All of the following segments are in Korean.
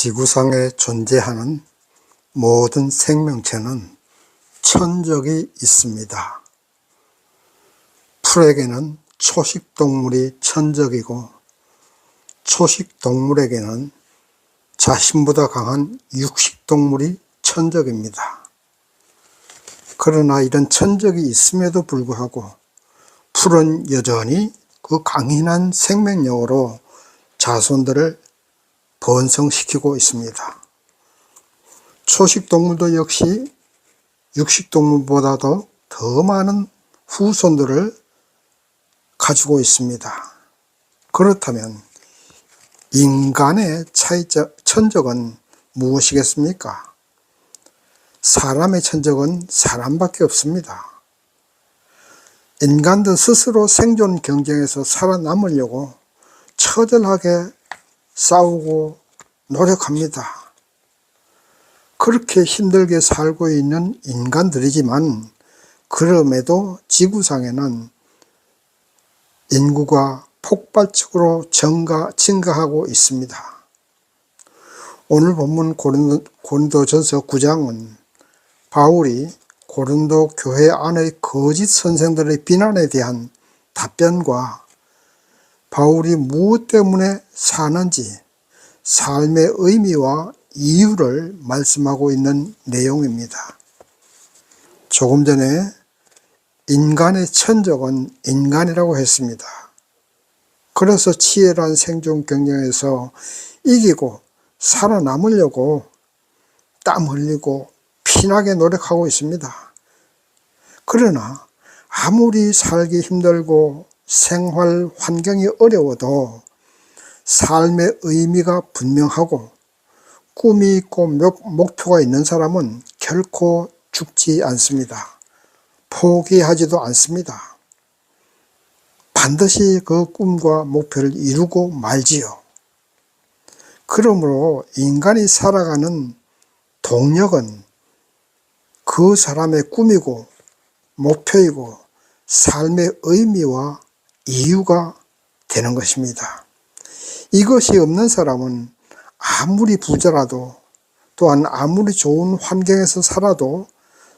지구상에 존재하는 모든 생명체는 천적이 있습니다. 풀에게는 초식동물이 천적이고 초식동물에게는 자신보다 강한 육식동물이 천적입니다. 그러나 이런 천적이 있음에도 불구하고 풀은 여전히 그 강인한 생명력으로 자손들을 번성시키고 있습니다. 초식동물도 역시 육식동물보다도 더 많은 후손들을 가지고 있습니다. 그렇다면 인간의 천적은 무엇이겠습니까? 사람의 천적은 사람밖에 없습니다. 인간들 스스로 생존 경쟁에서 살아남으려고 처절하게 싸우고 노력합니다. 그렇게 힘들게 살고 있는 인간들이지만 그럼에도 지구상에는 인구가 폭발적으로 증가하고 있습니다. 오늘 본문 고린도전서 9장은 바울이 고린도 교회 안의 거짓 선생들의 비난에 대한 답변과 바울이 무엇 때문에 사는지 삶의 의미와 이유를 말씀하고 있는 내용입니다. 조금 전에 인간의 천적은 인간이라고 했습니다. 그래서 치열한 생존 경쟁에서 이기고 살아남으려고 땀 흘리고 피나게 노력하고 있습니다. 그러나 아무리 살기 힘들고 생활 환경이 어려워도 삶의 의미가 분명하고 꿈이 있고 목표가 있는 사람은 결코 죽지 않습니다. 포기하지도 않습니다. 반드시 그 꿈과 목표를 이루고 말지요. 그러므로 인간이 살아가는 동력은 그 사람의 꿈이고 목표이고 삶의 의미와 이유가 되는 것입니다. 이것이 없는 사람은 아무리 부자라도 또한 아무리 좋은 환경에서 살아도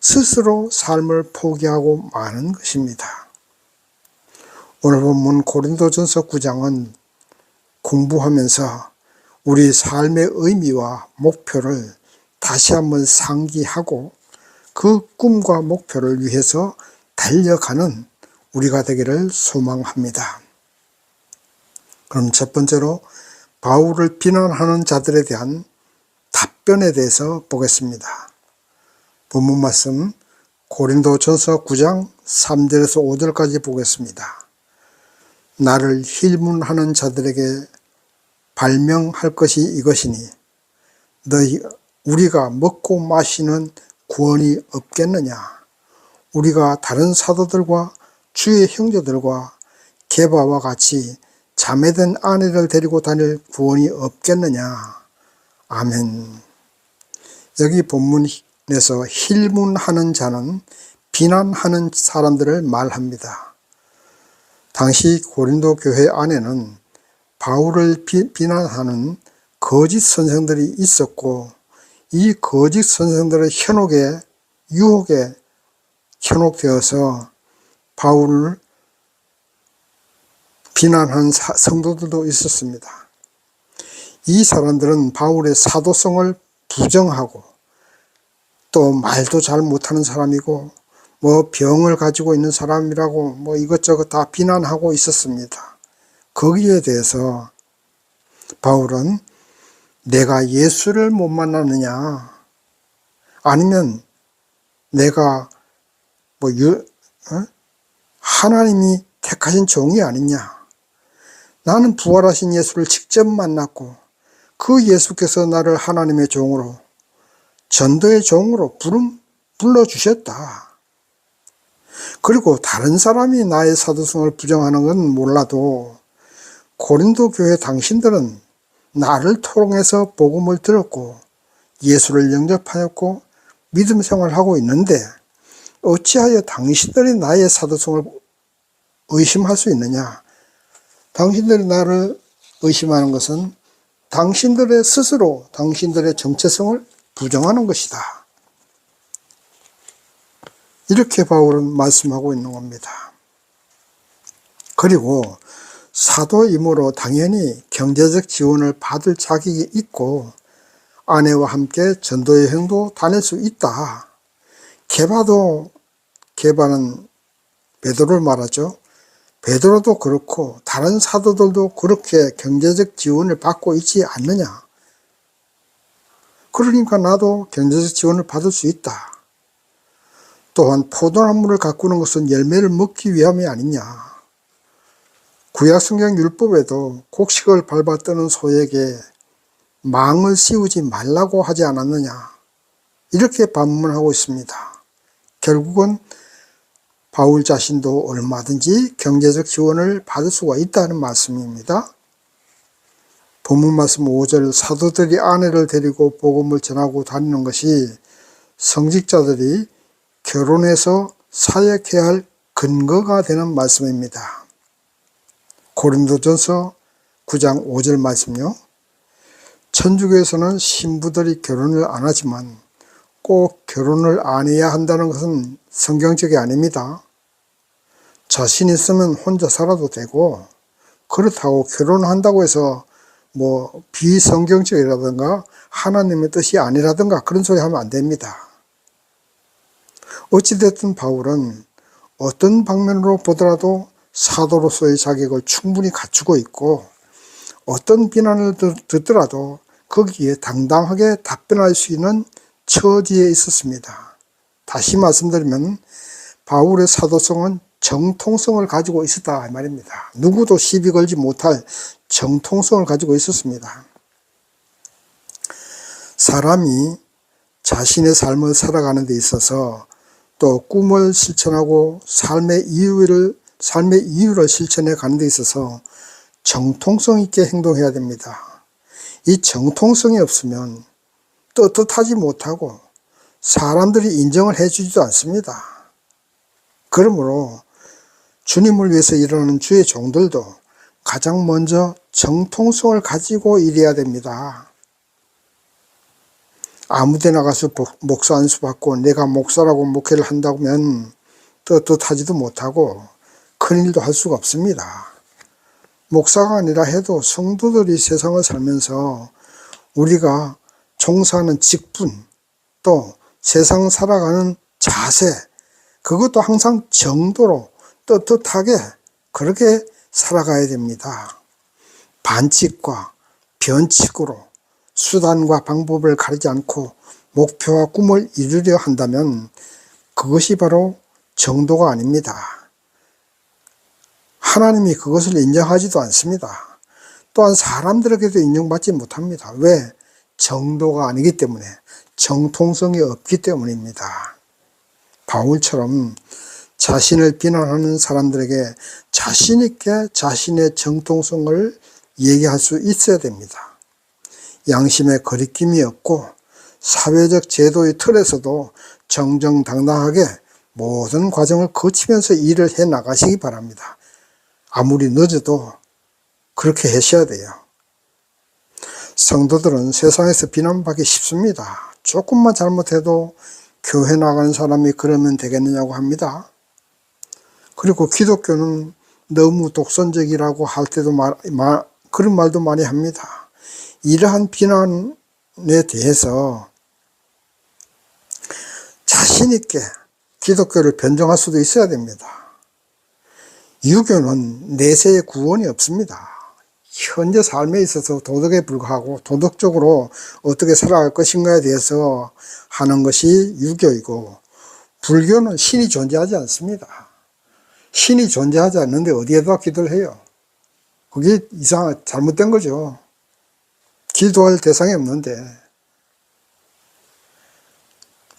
스스로 삶을 포기하고 마는 것입니다. 오늘 본문 고린도전서 9장은 공부하면서 우리 삶의 의미와 목표를 다시 한번 상기하고 그 꿈과 목표를 위해서 달려가는 우리가 되기를 소망합니다. 그럼 첫 번째로 바울을 비난하는 자들에 대한 답변에 대해서 보겠습니다. 본문 말씀 고린도전서 9장 3절에서 5절까지 보겠습니다. 나를 힐문하는 자들에게 발명할 것이 이것이니 우리가 먹고 마시는 구원이 없겠느냐? 우리가 다른 사도들과 주의 형제들과 게바와 같이 자매된 아내를 데리고 다닐 구원이 없겠느냐? 아멘. 여기 본문에서 힐문하는 자는 비난하는 사람들을 말합니다. 당시 고린도 교회 안에는 바울을 비난하는 거짓 선생들이 있었고 이 거짓 선생들의 유혹에 현혹되어서 바울을 비난한 성도들도 있었습니다. 이 사람들은 바울의 사도성을 부정하고 또 말도 잘 못하는 사람이고 병을 가지고 있는 사람이라고 이것저것 다 비난하고 있었습니다. 거기에 대해서 바울은 내가 예수를 못 만났느냐 아니면 내가 하나님이 택하신 종이 아니냐, 나는 부활하신 예수를 직접 만났고 그 예수께서 나를 하나님의 종으로 전도의 종으로 불러주셨다. 그리고 다른 사람이 나의 사도성을 부정하는 건 몰라도 고린도 교회 당신들은 나를 통해서 복음을 들었고 예수를 영접하였고 믿음 생활하고 있는데 어찌하여 당신들이 나의 사도성을 의심할 수 있느냐? 당신들이 나를 의심하는 것은 당신들의 스스로 당신들의 정체성을 부정하는 것이다. 이렇게 바울은 말씀하고 있는 겁니다. 그리고 사도이므로 당연히 경제적 지원을 받을 자격이 있고 아내와 함께 전도 여행도 다닐 수 있다. 게바는 베드로를 말하죠. 베드로도 그렇고 다른 사도들도 그렇게 경제적 지원을 받고 있지 않느냐. 그러니까 나도 경제적 지원을 받을 수 있다. 또한 포도나무를 가꾸는 것은 열매를 먹기 위함이 아니냐. 구약성경 율법에도 곡식을 밟아 뜨는 소에게 망을 씌우지 말라고 하지 않았느냐. 이렇게 반문하고 있습니다. 결국은 바울 자신도 얼마든지 경제적 지원을 받을 수가 있다는 말씀입니다. 본문 말씀 5절 사도들이 아내를 데리고 복음을 전하고 다니는 것이 성직자들이 결혼해서 사역해야 할 근거가 되는 말씀입니다. 고린도전서 9장 5절 말씀요. 천주교에서는 신부들이 결혼을 안 하지만 꼭 결혼을 안 해야 한다는 것은 성경적이 아닙니다. 자신 있으면 혼자 살아도 되고 그렇다고 결혼한다고 해서 비성경적이라든가 하나님의 뜻이 아니라든가 그런 소리 하면 안 됩니다. 어찌됐든 바울은 어떤 방면으로 보더라도 사도로서의 자격을 충분히 갖추고 있고 어떤 비난을 듣더라도 거기에 당당하게 답변할 수 있는 처지에 있었습니다. 다시 말씀드리면 바울의 사도성은 정통성을 가지고 있었다 이 말입니다. 누구도 시비 걸지 못할 정통성을 가지고 있었습니다. 사람이 자신의 삶을 살아가는 데 있어서 또 꿈을 실천하고 삶의 이유를 실천해 가는 데 있어서 정통성 있게 행동해야 됩니다. 이 정통성이 없으면 떳떳하지 못하고 사람들이 인정을 해주지도 않습니다. 그러므로 주님을 위해서 일하는 주의 종들도 가장 먼저 정통성을 가지고 일해야 됩니다. 아무데나 가서 목사 안수 받고 내가 목사라고 목회를 한다면 떳떳하지도 못하고 큰일도 할 수가 없습니다. 목사가 아니라 해도 성도들이 세상을 살면서 우리가 종사하는 직분 또 세상 살아가는 자세 그것도 항상 정도로 떳떳하게 그렇게 살아가야 됩니다. 반칙과 변칙으로 수단과 방법을 가리지 않고 목표와 꿈을 이루려 한다면 그것이 바로 정도가 아닙니다. 하나님이 그것을 인정하지도 않습니다. 또한 사람들에게도 인정받지 못합니다. 왜? 정도가 아니기 때문에 정통성이 없기 때문입니다. 바울처럼 자신을 비난하는 사람들에게 자신 있게 자신의 정통성을 얘기할 수 있어야 됩니다. 양심의 거리낌이 없고 사회적 제도의 틀에서도 정정당당하게 모든 과정을 거치면서 일을 해 나가시기 바랍니다. 아무리 늦어도 그렇게 하셔야 돼요. 성도들은 세상에서 비난받기 쉽습니다. 조금만 잘못해도 교회 나가는 사람이 그러면 되겠느냐고 합니다. 그리고 기독교는 너무 독선적이라고 할 때도 그런 말도 많이 합니다. 이러한 비난에 대해서 자신 있게 기독교를 변정할 수도 있어야 됩니다. 유교는 내세의 구원이 없습니다. 현재 삶에 있어서 도덕에 불과하고 도덕적으로 어떻게 살아갈 것인가에 대해서 하는 것이 유교이고 불교는 신이 존재하지 않습니다. 신이 존재하지 않는데 어디에다 기도를 해요? 그게 잘못된 거죠. 기도할 대상이 없는데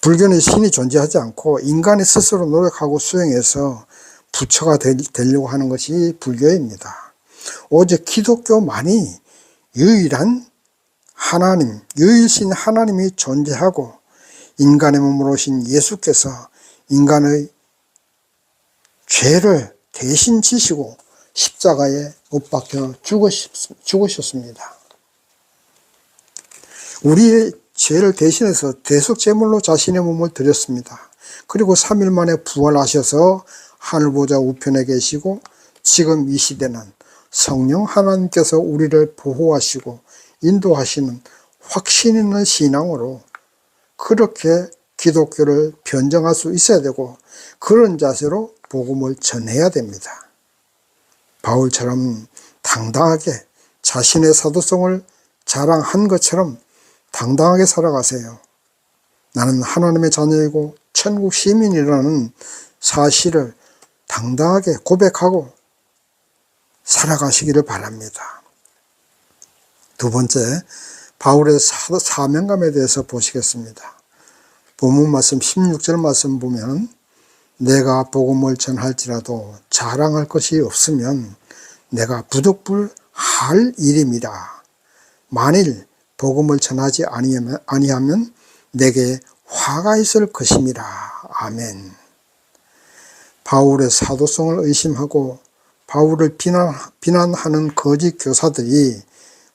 불교는 신이 존재하지 않고 인간이 스스로 노력하고 수행해서 부처가 되려고 하는 것이 불교입니다. 오직 기독교만이 유일한 하나님, 유일신 하나님이 존재하고 인간의 몸으로 오신 예수께서 인간의 죄를 대신 지시고 십자가에 못 박혀 죽으셨습니다. 우리의 죄를 대신해서 대속제물로 자신의 몸을 드렸습니다. 그리고 3일 만에 부활하셔서 하늘보좌 우편에 계시고 지금 이 시대는 성령 하나님께서 우리를 보호하시고 인도하시는 확신 있는 신앙으로 그렇게 기독교를 변정할 수 있어야 되고 그런 자세로 복음을 전해야 됩니다. 바울처럼 당당하게 자신의 사도성을 자랑한 것처럼 당당하게 살아가세요. 나는 하나님의 자녀이고 천국 시민이라는 사실을 당당하게 고백하고 살아가시기를 바랍니다. 두 번째, 바울의 사명감에 대해서 보시겠습니다. 본문 말씀 16절 말씀 보면 내가 복음을 전할지라도 자랑할 것이 없으면 내가 부득불할 일임이라. 만일 복음을 전하지 아니하면 내게 화가 있을 것임이라. 아멘. 바울의 사도성을 의심하고 바울을 비난하는 거짓 교사들이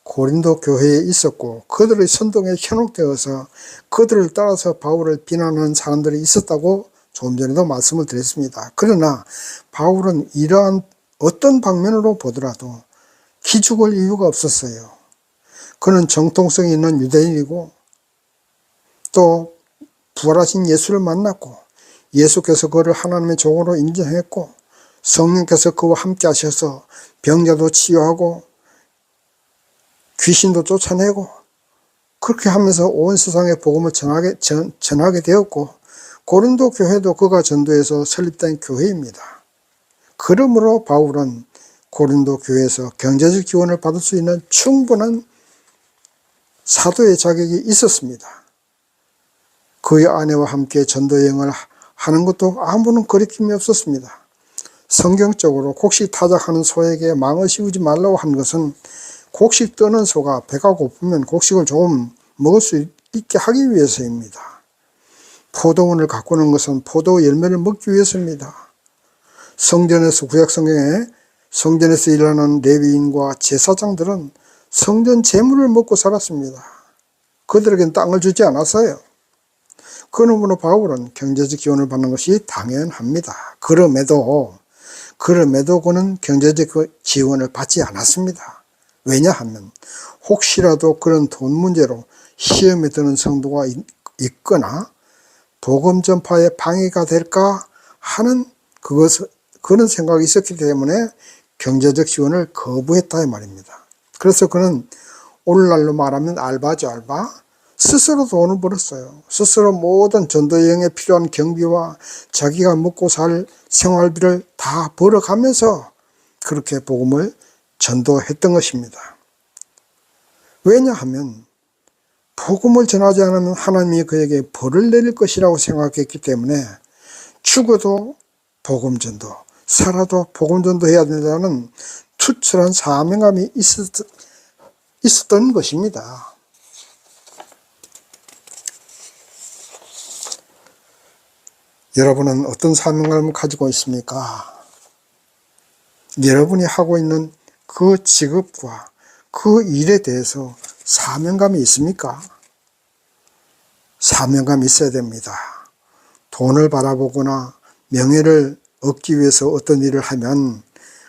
고린도 교회에 있었고 그들의 선동에 현혹되어서 그들을 따라서 바울을 비난하는 사람들이 있었다고 조금 전에도 말씀을 드렸습니다. 그러나 바울은 이러한 어떤 방면으로 보더라도 기죽을 이유가 없었어요. 그는 정통성이 있는 유대인이고 또 부활하신 예수를 만났고 예수께서 그를 하나님의 종으로 인정했고 성령께서 그와 함께 하셔서 병자도 치유하고 귀신도 쫓아내고 그렇게 하면서 온 세상에 복음을 전하게 되었고 고린도 교회도 그가 전도해서 설립된 교회입니다. 그러므로 바울은 고린도 교회에서 경제적 지원을 받을 수 있는 충분한 사도의 자격이 있었습니다. 그의 아내와 함께 전도여행을 하는 것도 아무런 거리낌이 없었습니다. 성경적으로 곡식 타작하는 소에게 망을 씌우지 말라고 한 것은 곡식 떠는 소가 배가 고프면 곡식을 조금 먹을 수 있게 하기 위해서입니다. 포도원을 가꾸는 것은 포도 열매를 먹기 위해서입니다. 성전에서 구약성경에 성전에서 일하는 레위인과 제사장들은 성전 재물을 먹고 살았습니다. 그들에겐 땅을 주지 않았어요. 그러므로 바울은 경제적 지원을 받는 것이 당연합니다. 그럼에도 그는 경제적 지원을 받지 않았습니다. 왜냐하면 혹시라도 그런 돈 문제로 시험에 드는 성도가 있거나 복음 전파에 방해가 될까 하는 그런 생각이 있었기 때문에 경제적 지원을 거부했다 이 말입니다. 그래서 그는 오늘날로 말하면 알바죠, 알바. 스스로 돈을 벌었어요. 스스로 모든 전도여행에 필요한 경비와 자기가 먹고 살 생활비를 다 벌어가면서 그렇게 복음을 전도했던 것입니다. 왜냐하면 복음을 전하지 않으면 하나님이 그에게 벌을 내릴 것이라고 생각했기 때문에 죽어도 복음 전도, 살아도 복음 전도해야 된다는 투철한 사명감이 있었던 것입니다. 여러분은 어떤 사명감을 가지고 있습니까? 여러분이 하고 있는 그 직업과 그 일에 대해서 사명감이 있습니까? 사명감이 있어야 됩니다. 돈을 바라보거나 명예를 얻기 위해서 어떤 일을 하면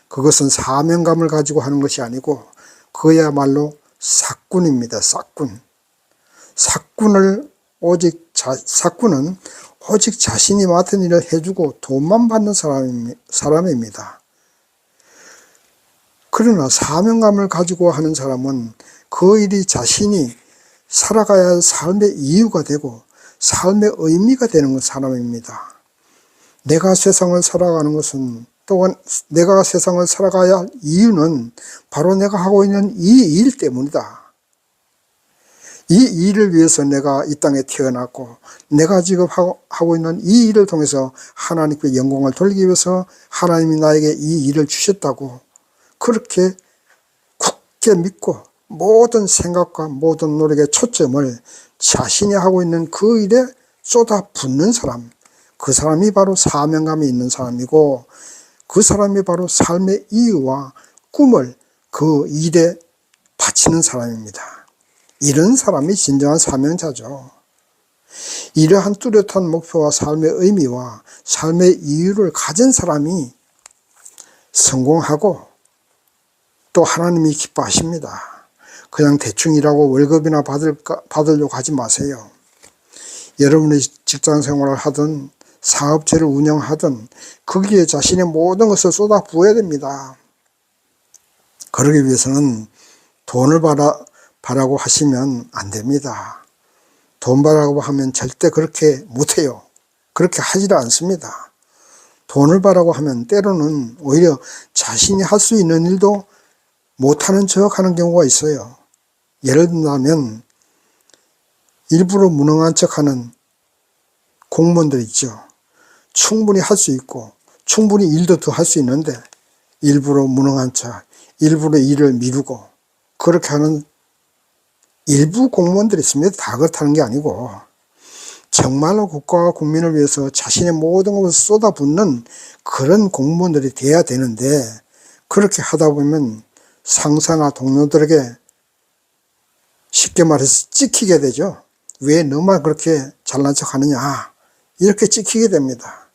그것은 사명감을 가지고 하는 것이 아니고 그야말로 사꾼입니다. 사꾼은 오직 자신이 맡은 일을 해주고 돈만 받는 사람입니다. 그러나 사명감을 가지고 하는 사람은 그 일이 자신이 살아가야 할 삶의 이유가 되고 삶의 의미가 되는 사람입니다. 내가 세상을 살아가는 것은 또한 내가 세상을 살아가야 할 이유는 바로 내가 하고 있는 이 일 때문이다. 이 일을 위해서 내가 이 땅에 태어났고 내가 지금 하고 있는 이 일을 통해서 하나님께 영광을 돌리기 위해서 하나님이 나에게 이 일을 주셨다고 그렇게 굳게 믿고 모든 생각과 모든 노력의 초점을 자신이 하고 있는 그 일에 쏟아붓는 사람, 그 사람이 바로 사명감이 있는 사람이고 그 사람이 바로 삶의 이유와 꿈을 그 일에 바치는 사람입니다. 이런 사람이 진정한 사명자죠. 이러한 뚜렷한 목표와 삶의 의미와 삶의 이유를 가진 사람이 성공하고 또 하나님이 기뻐하십니다. 그냥 대충 일하고 월급이나 받으려고 하지 마세요. 여러분의 직장 생활을 하든 사업체를 운영하든 거기에 자신의 모든 것을 쏟아 부어야 됩니다. 그러기 위해서는 돈을 바라고 하시면 안 됩니다. 돈 바라고 하면 절대 그렇게 못해요. 그렇게 하지를 않습니다. 돈을 바라고 하면 때로는 오히려 자신이 할 수 있는 일도 못하는 척 하는 경우가 있어요. 예를 들면 일부러 무능한 척하는 공무원들 있죠. 충분히 할 수 있고 충분히 일도 더 할 수 있는데 일부러 무능한 척, 일부러 일을 미루고 그렇게 하는 일부 공무원들이 있습니다. 다 그렇다는 게 아니고 정말로 국가와 국민을 위해서 자신의 모든 것을 쏟아붓는 그런 공무원들이 돼야 되는데 그렇게 하다 보면 상사나 동료들에게 쉽게 말해서 찍히게 되죠. 왜 너만 그렇게 잘난 척 하느냐 이렇게 찍히게 됩니다.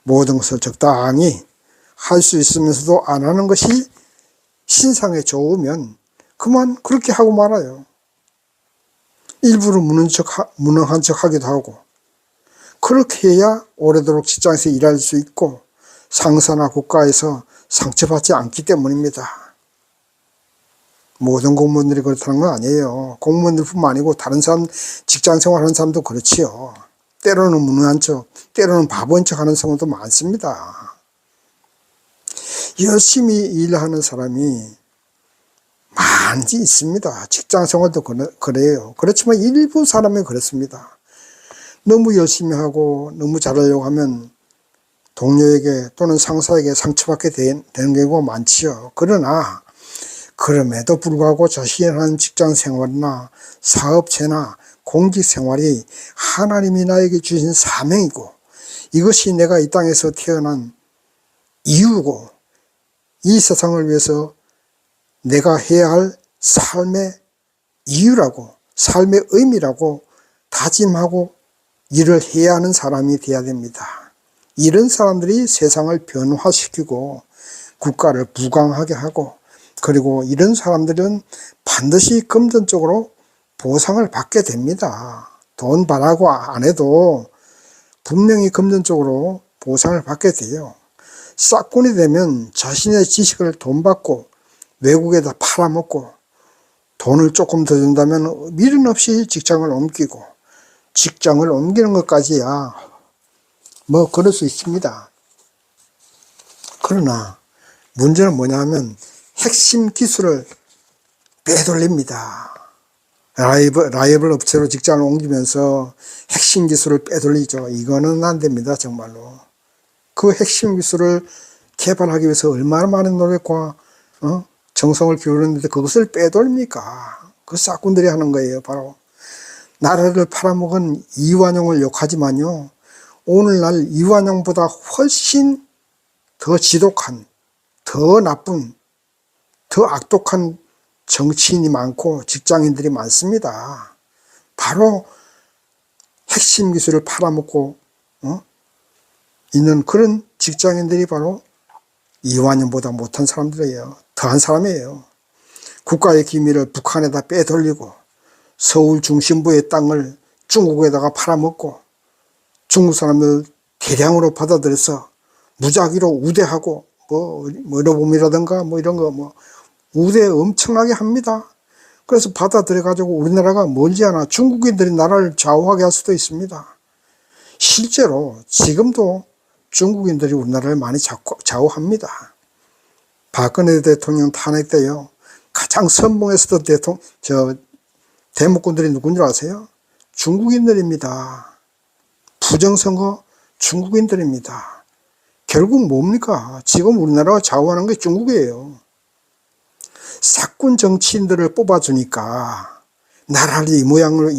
모든 것을 적당히 할 수 있으면서도 안 하는 것이 신상에 좋으면 그만 그렇게 하고 말아요. 일부러 무능한 척 하기도 하고 그렇게 해야 오래도록 직장에서 일할 수 있고 상사나 국가에서 상처받지 않기 때문입니다. 모든 공무원들이 그렇다는 건 아니에요. 공무원들뿐만 아니고 다른 사람 직장 생활하는 사람도 그렇지요. 때로는 무능한 척, 때로는 바보인 척 하는 사람도 많습니다. 열심히 일하는 사람이 많이 있습니다. 직장 생활도 그래요. 그렇지만 일부 사람이 그렇습니다. 너무 열심히 하고 너무 잘하려고 하면 동료에게 또는 상사에게 상처받게 되는 경우가 많지요. 그러나 그럼에도 불구하고 자신이 하는 직장 생활이나 사업체나 공직 생활이 하나님이 나에게 주신 사명이고 이것이 내가 이 땅에서 태어난 이유고 이 세상을 위해서 내가 해야 할 삶의 이유라고 삶의 의미라고 다짐하고 일을 해야 하는 사람이 되어야 됩니다. 이런 사람들이 세상을 변화시키고 국가를 부강하게 하고 그리고 이런 사람들은 반드시 금전적으로 보상을 받게 됩니다. 돈 바라고 안 해도 분명히 금전적으로 보상을 받게 돼요. 싹군이 되면 자신의 지식을 돈 받고 외국에다 팔아먹고 돈을 조금 더 준다면 미련 없이 직장을 옮기고 직장을 옮기는 것까지야 뭐 그럴 수 있습니다. 그러나 문제는 뭐냐면 핵심 기술을 빼돌립니다. 라이벌 업체로 직장을 옮기면서 핵심 기술을 빼돌리죠. 이거는 안 됩니다. 정말로. 그 핵심 기술을 개발하기 위해서 얼마나 많은 노력과 정성을 기울였는데 그것을 빼돌립니까? 그 싹군들이 하는 거예요. 바로 나라를 팔아먹은 이완용을 욕하지만요. 오늘날 이완용보다 훨씬 더 지독한, 더 나쁜, 더 악독한 정치인이 많고 직장인들이 많습니다. 바로 핵심 기술을 팔아먹고 있는 그런 직장인들이 바로 이완용보다 못한 사람들이에요. 더한 사람이에요. 국가의 기밀을 북한에다 빼돌리고 서울 중심부의 땅을 중국에다가 팔아먹고 중국 사람들 대량으로 받아들여서 무작위로 우대하고 여러분이라든가 이런 거 우대 엄청나게 합니다. 그래서 받아들여가지고 우리나라가 멀지 않아 중국인들이 나라를 좌우하게 할 수도 있습니다. 실제로 지금도 중국인들이 우리나라를 많이 좌우합니다. 박근혜 대통령 탄핵 때요. 가장 선봉했었던 대목꾼들이 누군지 아세요? 중국인들입니다. 부정선거 중국인들입니다. 결국 뭡니까? 지금 우리나라가 좌우하는 게 중국이에요. 사꾼 정치인들을 뽑아주니까 이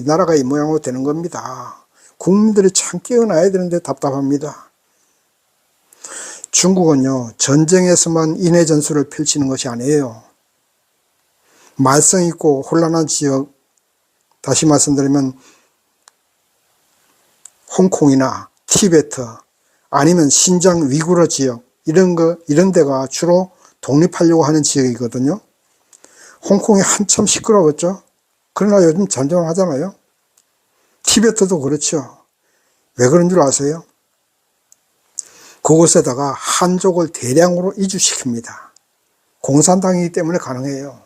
나라가 이 모양으로 되는 겁니다. 국민들이 참 깨어나야 되는데 답답합니다. 중국은요, 전쟁에서만 인해 전술을 펼치는 것이 아니에요. 말썽 있고 혼란한 지역, 다시 말씀드리면 홍콩이나 티베트 아니면 신장 위구르 지역 이런 데가 주로 독립하려고 하는 지역이거든요. 홍콩이 한참 시끄러웠죠. 그러나 요즘 잔존하잖아요. 티베트도 그렇죠. 왜 그런 줄 아세요? 그곳에다가 한족을 대량으로 이주시킵니다. 공산당이기 때문에 가능해요.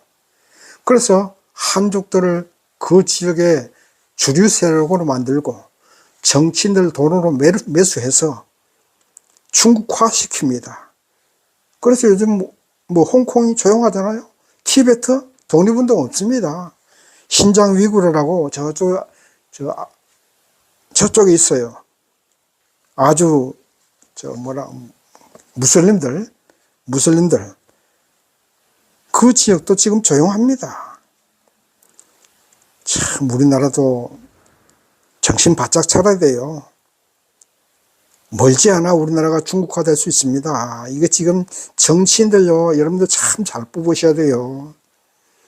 그래서 한족들을 그 지역의 주류 세력으로 만들고 정치인들 돈으로 매수해서 중국화 시킵니다. 그래서 요즘 뭐 홍콩이 조용하잖아요. 티베트 독립운동 없습니다. 신장 위구르라고 저쪽에 있어요. 아주 무슬림들 그 지역도 지금 조용합니다. 참 우리나라도 정신 바짝 차려야 돼요. 멀지 않아 우리나라가 중국화 될 수 있습니다. 이거 지금 정치인들요, 여러분들 참 잘 뽑으셔야 돼요.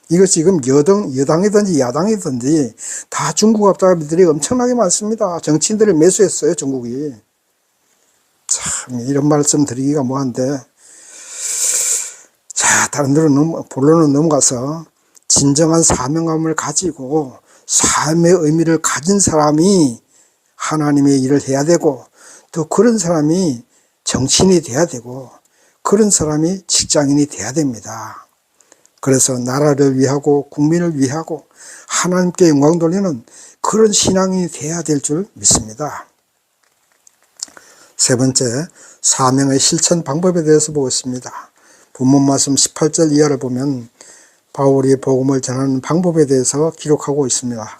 이거 지금 여당이든지 야당이든지 다 중국 앞잡이들이 엄청나게 많습니다. 정치인들을 매수했어요, 중국이. 참 이런 말씀 드리기가 뭐한데, 자, 다른 데로 본론으로 넘어가서 진정한 사명감을 가지고 삶의 의미를 가진 사람이 하나님의 일을 해야 되고, 또 그런 사람이 정치인이 돼야 되고, 그런 사람이 직장인이 돼야 됩니다. 그래서 나라를 위하고 국민을 위하고 하나님께 영광 돌리는 그런 신앙이 돼야 될 줄 믿습니다. 세 번째, 사명의 실천 방법에 대해서 보겠습니다. 본문 말씀 18절 이하를 보면 바울이 복음을 전하는 방법에 대해서 기록하고 있습니다.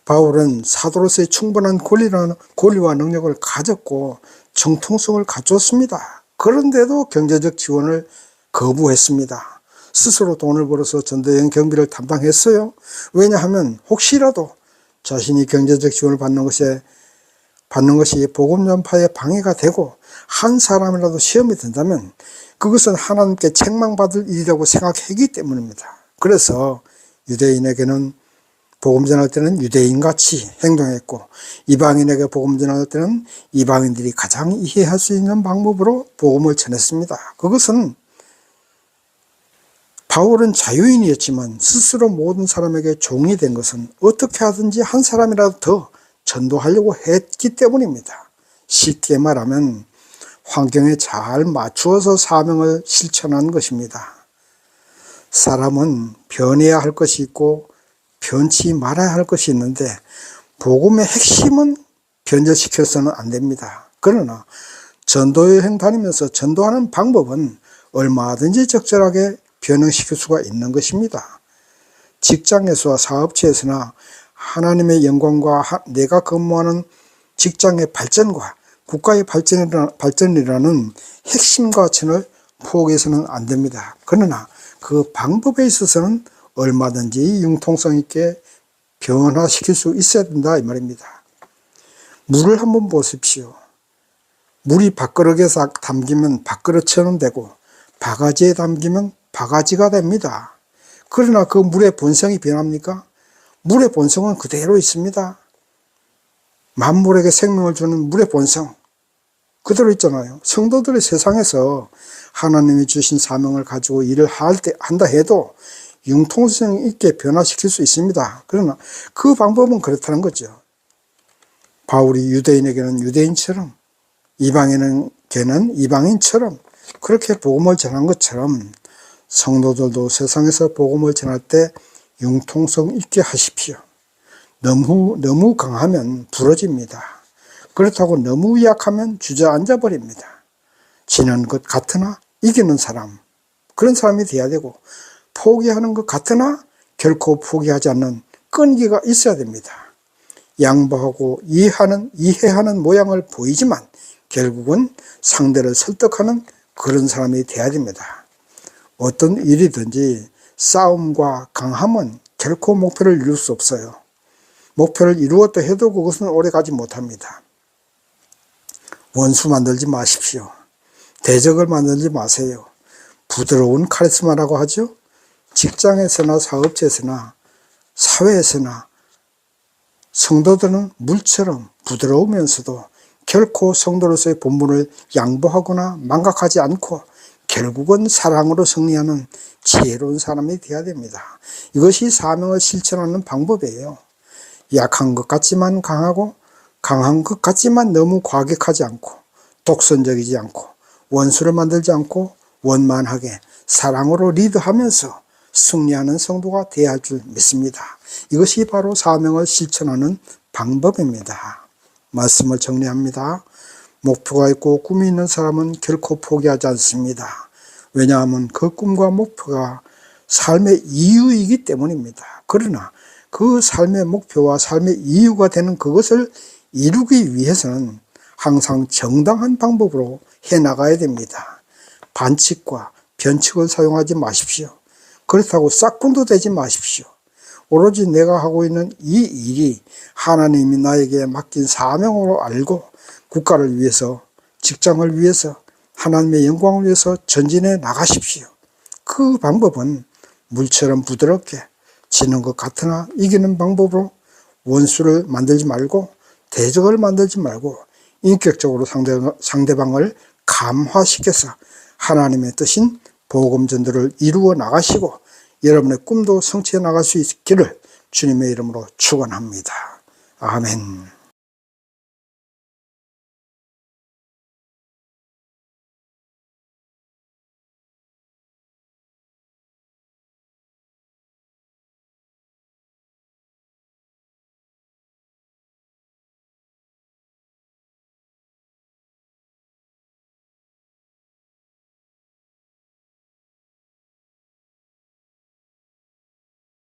바울은 사도로서의 충분한 권리와 능력을 가졌고 정통성을 갖췄습니다. 그런데도 경제적 지원을 거부했습니다. 스스로 돈을 벌어서 전도여행 경비를 담당했어요. 왜냐하면 혹시라도 자신이 경제적 지원을 받는 것이 복음 전파에 방해가 되고 한 사람이라도 시험이 든다면 그것은 하나님께 책망받을 일이라고 생각했기 때문입니다. 그래서 유대인에게는 복음 전할 때는 유대인같이 행동했고, 이방인에게 복음 전할 때는 이방인들이 가장 이해할 수 있는 방법으로 복음을 전했습니다. 그것은 바울은 자유인이었지만 스스로 모든 사람에게 종이 된 것은 어떻게 하든지 한 사람이라도 더 전도하려고 했기 때문입니다. 쉽게 말하면 환경에 잘 맞추어서 사명을 실천한 것입니다. 사람은 변해야 할 것이 있고 변치 말아야 할 것이 있는데 복음의 핵심은 변절시켜서는 안 됩니다. 그러나 전도여행 다니면서 전도하는 방법은 얼마든지 적절하게 변형시킬 수가 있는 것입니다. 직장에서와 사업체에서나 하나님의 영광과 내가 근무하는 직장의 발전과 국가의 발전이라는 핵심 가치를 포기해서는 안 됩니다. 그러나 그 방법에 있어서는 얼마든지 융통성 있게 변화시킬 수 있어야 된다 이 말입니다. 물을 한번 보십시오. 물이 밥그릇에 담기면 밥그릇처럼 되고 바가지에 담기면 바가지가 됩니다. 그러나 그 물의 본성이 변합니까? 물의 본성은 그대로 있습니다. 만물에게 생명을 주는 물의 본성 그대로 있잖아요. 성도들이 세상에서 하나님이 주신 사명을 가지고 일을 한다 해도 융통성 있게 변화시킬 수 있습니다. 그러나 그 방법은 그렇다는 거죠. 바울이 유대인에게는 유대인처럼 이방인에게는 이방인처럼 그렇게 복음을 전한 것처럼 성도들도 세상에서 복음을 전할 때 융통성 있게 하십시오. 너무 강하면 부러집니다. 그렇다고 너무 약하면 주저앉아 버립니다. 지는 것 같으나 이기는 사람, 그런 사람이 돼야 되고 포기하는 것 같으나 결코 포기하지 않는 끈기가 있어야 됩니다. 양보하고 이해하는 모양을 보이지만 결국은 상대를 설득하는 그런 사람이 돼야 됩니다. 어떤 일이든지 싸움과 강함은 결코 목표를 이룰 수 없어요. 목표를 이루었다 해도 그것은 오래가지 못합니다. 원수 만들지 마십시오. 대적을 만들지 마세요. 부드러운 카리스마라고 하죠. 직장에서나 사업체에서나 사회에서나 성도들은 물처럼 부드러우면서도 결코 성도로서의 본분을 양보하거나 망각하지 않고 결국은 사랑으로 승리하는 지혜로운 사람이 되어야 됩니다. 이것이 사명을 실천하는 방법이에요. 약한 것 같지만 강하고 강한 것 같지만 너무 과격하지 않고 독선적이지 않고 원수를 만들지 않고 원만하게 사랑으로 리드하면서 승리하는 성도가 되어야 할 줄 믿습니다. 이것이 바로 사명을 실천하는 방법입니다. 말씀을 정리합니다. 목표가 있고 꿈이 있는 사람은 결코 포기하지 않습니다. 왜냐하면 그 꿈과 목표가 삶의 이유이기 때문입니다. 그러나 그 삶의 목표와 삶의 이유가 되는 그것을 이루기 위해서는 항상 정당한 방법으로 해나가야 됩니다. 반칙과 변칙을 사용하지 마십시오. 그렇다고 싹군도 되지 마십시오. 오로지 내가 하고 있는 이 일이 하나님이 나에게 맡긴 사명으로 알고 국가를 위해서, 직장을 위해서, 하나님의 영광을 위해서 전진해 나가십시오. 그 방법은 물처럼 부드럽게 지는 것 같으나 이기는 방법으로 원수를 만들지 말고 대적을 만들지 말고 인격적으로 상대방을 감화시켜서 하나님의 뜻인 복음 전도를 이루어 나가시고 여러분의 꿈도 성취해 나갈 수 있기를 주님의 이름으로 축원합니다. 아멘.